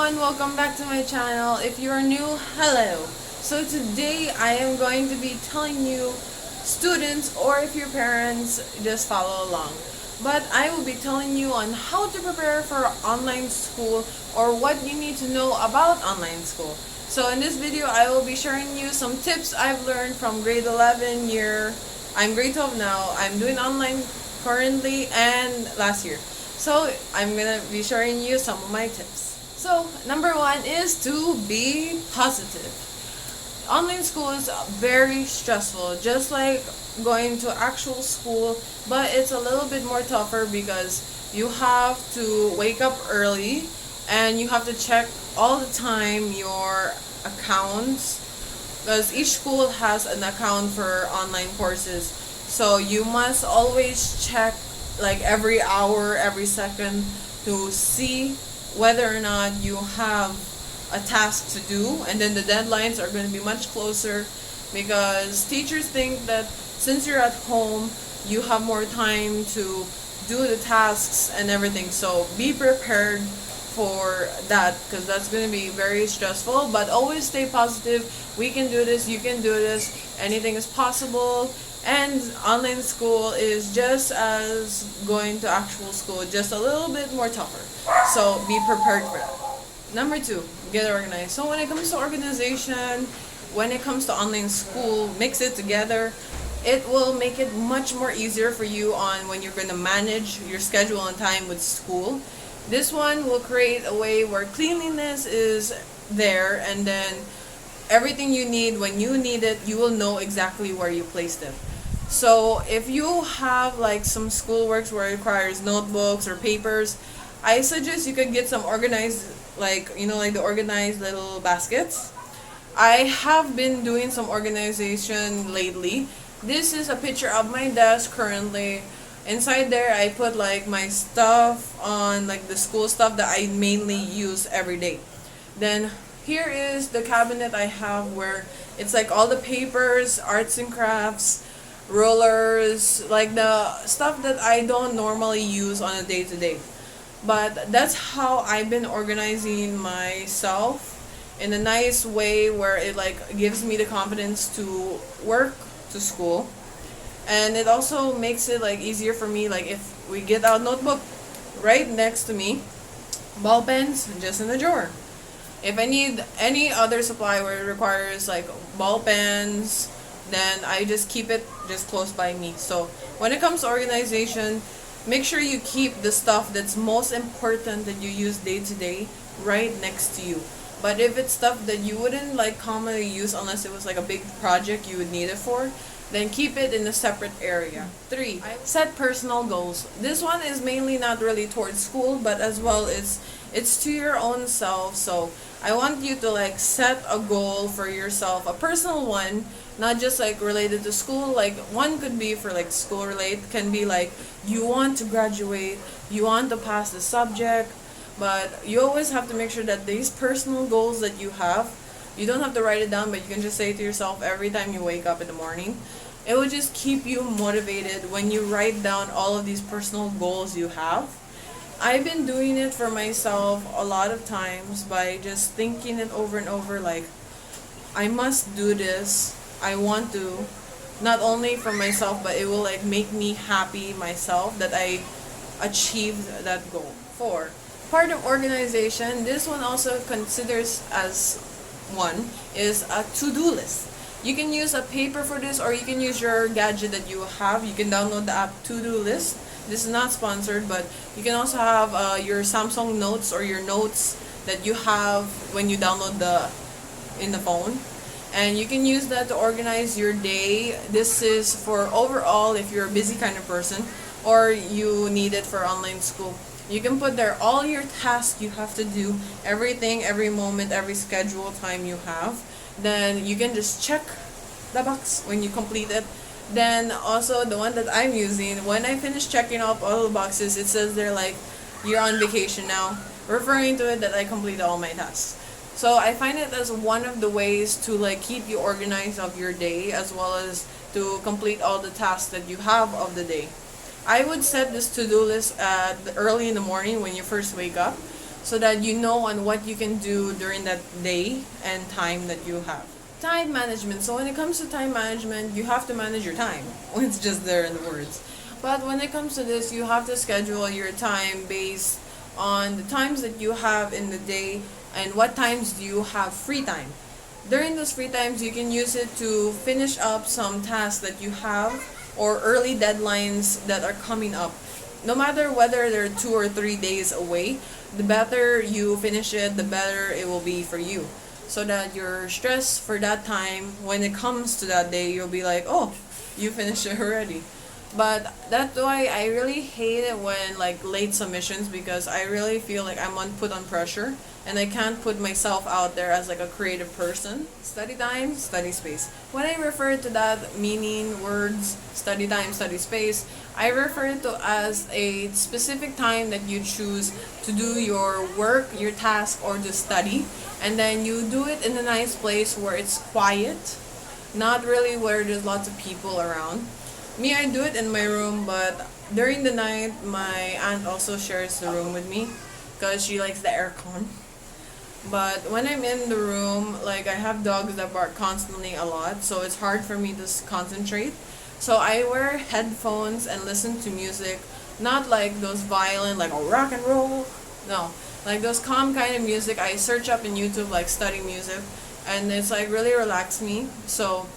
everyone, welcome back to my channel. If you are new, hello. So today I am going to be telling you, students, or if you're parents, just follow along. But I will be telling you on how to prepare for online school or what you need to know about online school. So in this video I will be sharing you some tips I've learned from grade 11 year. I'm grade 12 now. I'm doing online currently and last year. So I'm gonna be sharing you some of my tips. So number one is to be positive. Online school is very stressful, just like going to actual school, but it's a little bit more tougher because you have to wake up early and you have to check all the time your accounts, because each school has an account for online courses. So you must always check like every hour, every second to see whether or not you have a task to do, and then the deadlines are going to be much closer because teachers think that since you're at home you have more time to do the tasks and everything. So be prepared for that because that's going to be very stressful, but always stay positive. We can do this, you can do this, anything is possible. And online school is just as going to actual school, just a little bit more tougher. So be prepared for that. Number two, get organized. So when it comes to organization, when it comes to online school, mix it together. It will make it much more easier for you on when you're going to manage your schedule and time with school. This one will create a way where cleanliness is there, and then everything you need, when you need it, you will know exactly where you placed it. So if you have like some schoolworks where it requires notebooks or papers, I suggest you could get some organized, like the organized little baskets. I have been doing some organization lately. This is a picture of my desk currently. Inside there I put like my stuff on, like the school stuff that I mainly use every day. Then here is the cabinet I have where it's like all the papers, arts and crafts, rollers, like the stuff that I don't normally use on a day-to-day. But that's how I've been organizing myself in a nice way where it like gives me the confidence to work to school. And it also makes it like easier for me, like if we get our notebook right next to me, ball pens just in the drawer. If I need any other supply where it requires like ball pens, then I just keep it just close by me. So when it comes to organization, make sure you keep the stuff that's most important that you use day to day right next to you. But if it's stuff that you wouldn't like commonly use unless it was like a big project you would need it for, then keep it in a separate area. 3. Set personal goals. This one is mainly not really towards school, but as well it's to your own self. So I want you to like set a goal for yourself, a personal one, not just like related to school. Like one could be for like school related, can be like you want to graduate, you want to pass the subject, but you always have to make sure that these personal goals that you have, you don't have to write it down, but you can just say it to yourself every time you wake up in the morning. It will just keep you motivated when you write down all of these personal goals you have. I've been doing it for myself a lot of times by just thinking it over and over, like I must do this, I want to, not only for myself, but it will like make me happy myself that I achieved that goal. 4. Part of organization, this one also considers as one, is a to-do list. You can use a paper for this, or you can use your gadget that you have. You can download the app ToDo List. This is not sponsored, but you can also have your Samsung Notes or your notes that you have when you download in the phone. And you can use that to organize your day. This is for overall if you're a busy kind of person or you need it for online school. You can put there all your tasks you have to do, everything, every moment, every schedule time you have. Then you can just check the box when you complete it. Then also the one that I'm using, when I finish checking off all the boxes, it says there like you're on vacation now, referring to it that I completed all my tasks. So I find it as one of the ways to like keep you organized of your day, as well as to complete all the tasks that you have of the day. I would set this to-do list early in the morning when you first wake up. so that you know on what you can do during that day and time that you have. Time management. So when it comes to time management, you have to manage your time. It's just there in the words. But when it comes to this, you have to schedule your time based on the times that you have in the day and what times do you have free time. During those free times, you can use it to finish up some tasks that you have or early deadlines that are coming up. No matter whether they're 2 or 3 days away, the better you finish it, the better it will be for you. So that your stress for that time, when it comes to that day, you'll be like, oh, you finished it already. But that's why I really hate it when like late submissions, because I really feel like I'm put on pressure and I can't put myself out there as like a creative person. Study time, study space. When I refer to that meaning words, study time, study space, I refer to as a specific time that you choose to do your work, your task, or to study, and then you do it in a nice place where it's quiet, not really where there's lots of people around. Me, I do it in my room, but during the night, my aunt also shares the room with me because she likes the aircon. But when I'm in the room, like I have dogs that bark constantly a lot, so it's hard for me to concentrate. So I wear headphones and listen to music, not like those violent, like rock and roll. No, like those calm kind of music. I search up in YouTube like study music, and it's like really relax me. So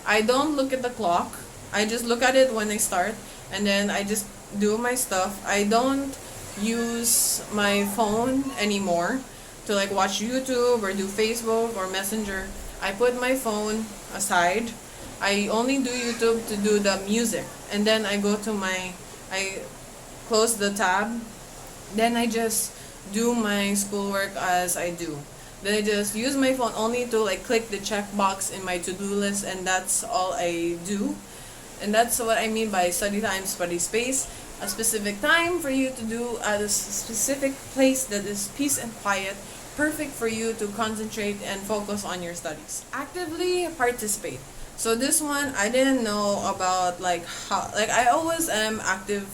I don't look at the clock. I just look at it when I start, and then I just do my stuff. I don't use my phone anymore to like watch YouTube or do Facebook or Messenger. I put my phone aside. I only do YouTube to do the music, and then I close the tab. Then I just do my schoolwork as I do. Then I just use my phone only to like click the checkbox in my to-do list, and that's all I do. And that's what I mean by study time, study space. A specific time for you to do at a specific place that is peace and quiet, perfect for you to concentrate and focus on your studies. Actively participate. So this one, I didn't know about like how, like I always am active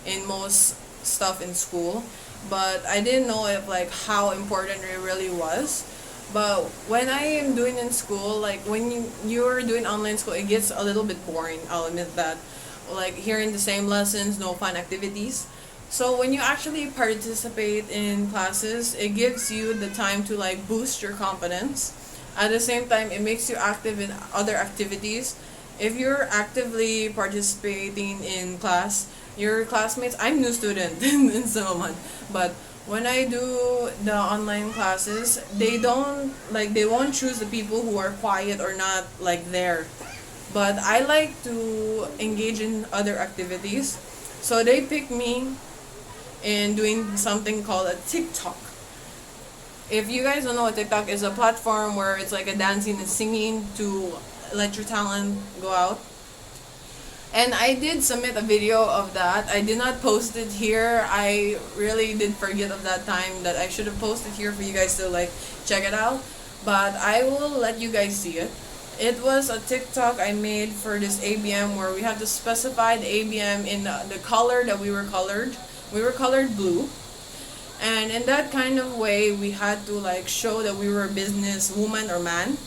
in most stuff in school, but I didn't know if like how important it really was. But when I am doing in school, like when you're doing online school, it gets a little bit boring. I'll admit that. Like hearing the same lessons, no fun activities. So when you actually participate in classes, it gives you the time to like boost your confidence. At the same time, it makes you active in other activities. If you're actively participating in class, your classmates, I'm new student in Salaman, but when I do the online classes, they won't choose the people who are quiet or not like there. But I like to engage in other activities. So they pick me in doing something called a TikTok. If you guys don't know what TikTok is, a platform where it's like a dancing and singing to let your talent go out. And I did submit a video of that. I did not post it here. I really did forget of that time that I should have posted here for you guys to like check it out. But I will let you guys see it. It was a TikTok I made for this ABM where we had to specify the ABM in the color that we were colored. We were colored blue. And in that kind of way, we had to like show that we were a business woman or man.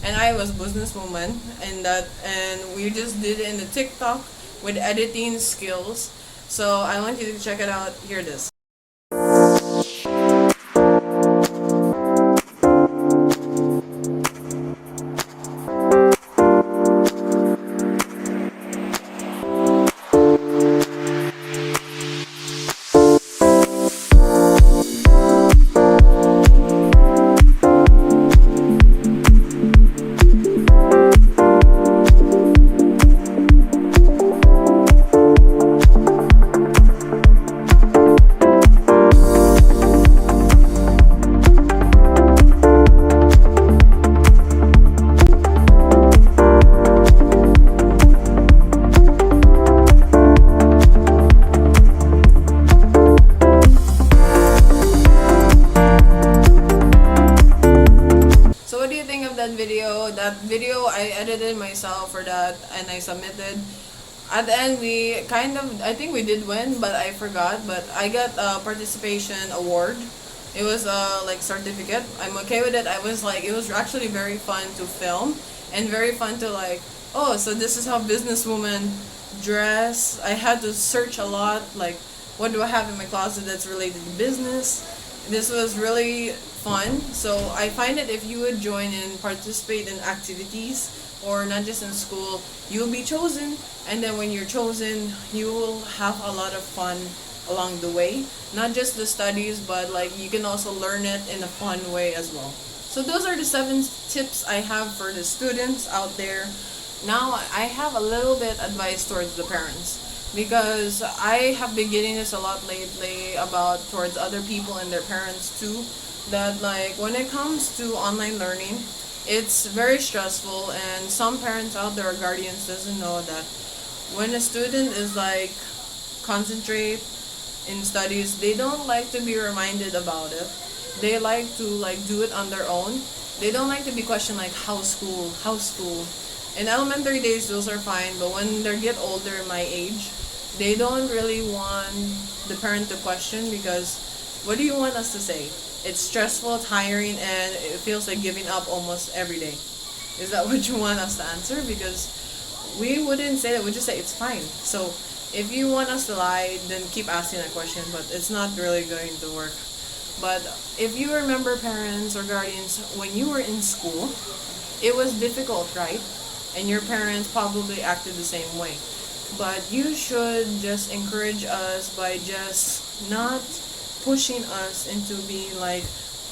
And I was businesswoman, and we just did it in the TikTok with editing skills. So I want you to check it out. Hear this. That video I edited myself for that, and I submitted. At the end, we kind of, I think we did win, but I forgot. But I got a participation award It was a like certificate. I'm okay with it. I was like, it was actually very fun to film and very fun to like, oh, so this is how businesswomen dress. I had to search a lot, like, what do I have in my closet that's related to business. This was really fun. So I find that if you would join and participate in activities or not just in school, you will be chosen. And then when you're chosen, you will have a lot of fun along the way. Not just the studies, but like you can also learn it in a fun way as well. So those are the 7 tips I have for the students out there. Now I have a little bit advice towards the parents because I have been getting this a lot lately about towards other people and their parents too, that like when it comes to online learning, it's very stressful, and some parents out there or guardians doesn't know that when a student is like concentrate in studies, they don't like to be reminded about it. They like to like do it on their own. They don't like to be questioned like how school. In elementary days, those are fine, but when they get older, my age, they don't really want the parent to question because what do you want us to say? It's stressful, tiring, and it feels like giving up almost every day. Is that what you want us to answer? Because we wouldn't say that. We just say it's fine. So if you want us to lie, then keep asking that question, but it's not really going to work. But if you remember parents or guardians, when you were in school, it was difficult, right? And your parents probably acted the same way. But you should just encourage us by just not pushing us into being like,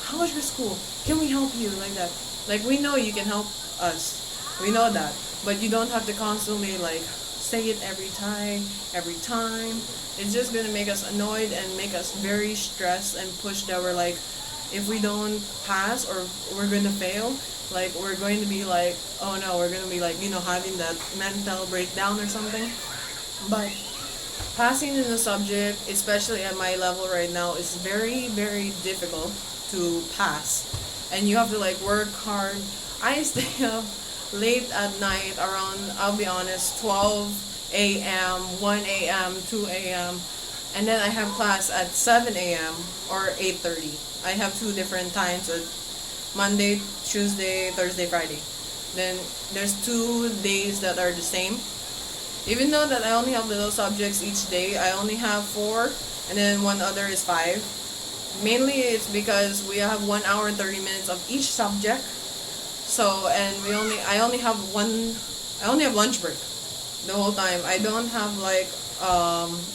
how was your school? Can we help you? Like that. Like, we know you can help us. We know that. But you don't have to constantly like say it every time. It's just gonna make us annoyed and make us very stressed and push that we're like, if we don't pass or we're gonna fail, like we're going to be like, oh no, we're gonna be like, having that mental breakdown or something. But passing in the subject, especially at my level right now, is very, very difficult to pass. And you have to like work hard. I stay up late at night around, I'll be honest, 12 a.m., 1 a.m., 2 a.m. And then I have class at 7 a.m. or 8:30. I have 2 different times at Monday, Tuesday, Thursday, Friday. Then there's 2 days that are the same. Even though that I only have little subjects each day, I only have 4 and then one other is 5. Mainly it's because we have 1 hour and 30 minutes of each subject. So, and I only have lunch break the whole time. I don't have like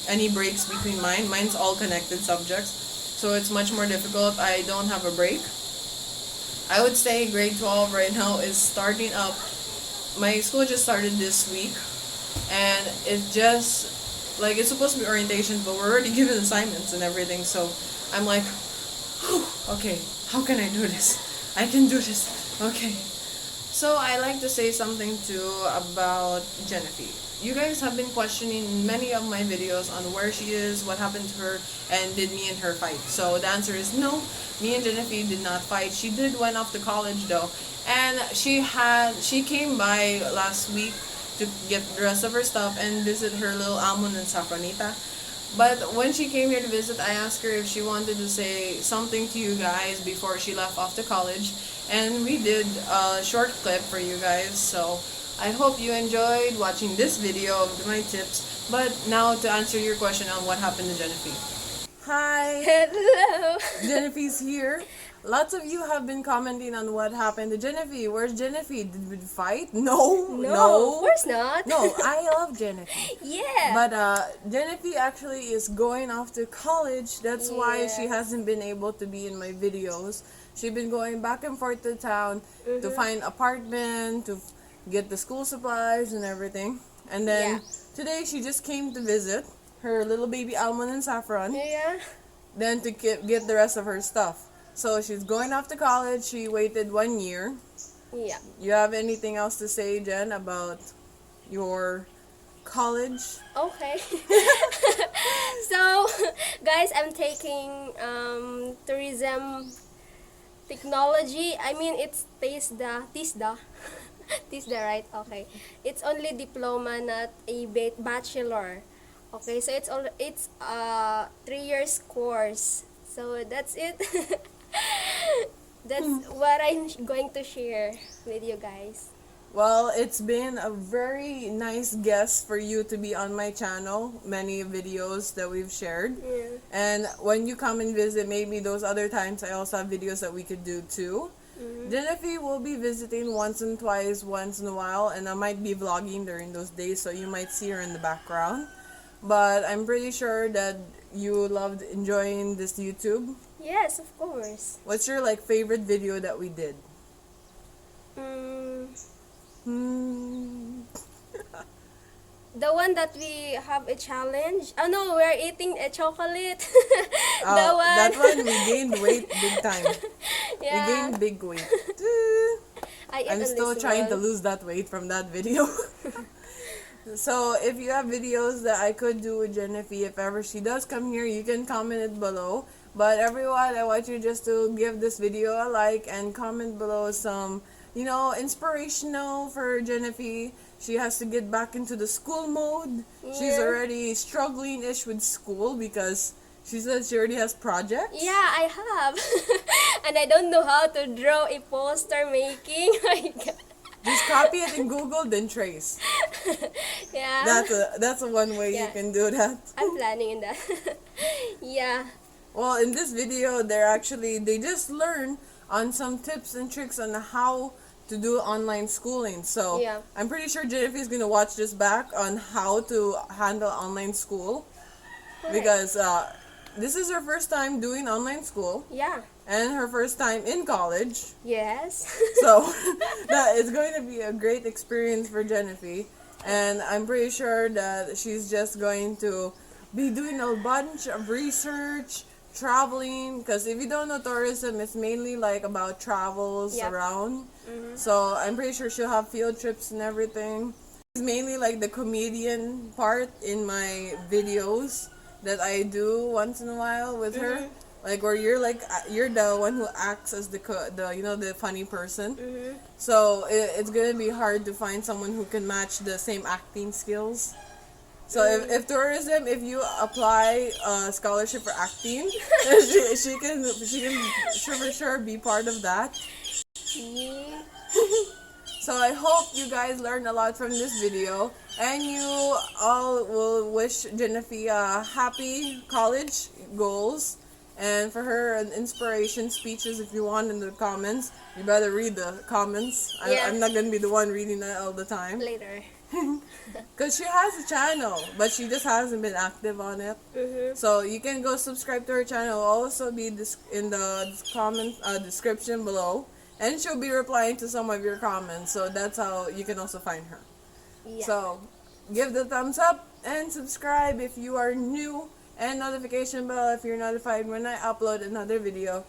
any breaks between mine. Mine's all connected subjects. So it's much more difficult. I don't have a break. I would say grade 12 right now is starting up. My school just started this week, and it's just like it's supposed to be orientation, but we're already given assignments and everything. So I'm like, whew, okay, how can I do this? I can do this. Okay. So I like to say something too about Genevieve. You guys have been questioning many of my videos on where she is, what happened to her, and did me and her fight. So the answer is no. Me and Genevieve did not fight. She did went off to college though, and she came by last week to get the rest of her stuff and visit her little Almond and Safranita. But when she came here to visit, I asked her if she wanted to say something to you guys before she left off to college. And we did a short clip for you guys. So I hope you enjoyed watching this video of my tips. But now to answer your question on what happened to Genevieve. Hi! Hello! Genevieve's here. Lots of you have been commenting on what happened to Genevieve. Where's Genevieve? Did we fight? No, No, of course not. No, I love Genevieve. Yeah. But Genevieve actually is going off to college. That's why she hasn't been able to be in my videos. She's been going back and forth to town to find apartment, to get the school supplies and everything. And then today she just came to visit her little baby Almond and Saffron. Yeah. Then to get the rest of her stuff. So she's going off to college. She waited 1 year. Yeah. You have anything else to say, Jen, about your college? Okay. So, guys, I'm taking tourism technology. I mean, it's TISDA. TISDA, right? Okay. It's only diploma, not a bachelor. Okay, so it's 3 years course. So that's it. That's what I'm going to share with you guys. Well, it's been a very nice guest for you to be on my channel. Many videos that we've shared. Yeah. And when you come and visit, maybe those other times I also have videos that we could do too. Genevieve will be visiting once and twice, once in a while, and I might be vlogging during those days, so you might see her in the background. But I'm pretty sure that you loved enjoying this YouTube. Yes, of course. What's your favorite video that we did? The one that we have a challenge. Oh no, we're eating a chocolate. That one we gained weight big time. Yeah. We gained big weight. I'm still trying to lose that weight from that video. So if you have videos that I could do with Genevieve, if ever she does come here, you can comment it below. But everyone, I want you just to give this video a like and comment below some, inspirational for Genevieve. She has to get back into the school mode. Yeah. She's already struggling-ish with school because she said she already has projects. Yeah, I have. And I don't know how to draw a poster making. My God. Just copy it in Google, then trace. Yeah. That's a one way you can do that. I'm planning in that. Yeah. Well, in this video, they just learn on some tips and tricks on how to do online schooling. So Yeah. I'm pretty sure Jennifer is gonna watch this back on how to handle online school, because this is her first time doing online school Yeah. and her first time in college. Yes. So that is going to be a great experience for Genevieve, and I'm pretty sure that she's just going to be doing a bunch of research, traveling, because if you don't know, tourism is mainly about travels around. So I'm pretty sure she'll have field trips and everything. It's mainly the comedian part in my videos that I do once in a while with her. Where you're the one who acts as the funny person. So it's gonna be hard to find someone who can match the same acting skills. So if tourism, if you apply a scholarship for acting, she can for sure be part of that. Yeah. So I hope you guys learned a lot from this video, and you all will wish Genevieve happy college goals. And for her, an inspiration speeches, if you want, in the comments. You better read the comments. Yeah. I'm not going to be the one reading that all the time. Later. Because she has a channel, but she just hasn't been active on it. So you can go subscribe to her channel. It will also be in the comment description below. And she'll be replying to some of your comments. So that's how you can also find her. Yeah. So give the thumbs up and subscribe if you are new. And notification bell if you're notified when I upload another video.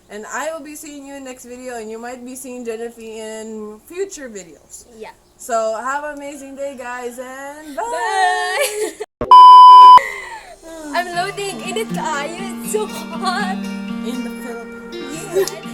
And I will be seeing you in next video, and you might be seeing Genevieve in future videos. Yeah. So have an amazing day, guys, and bye! Bye! I'm loading. Init kaayo. It's so hot. In the Philippines. Yeah.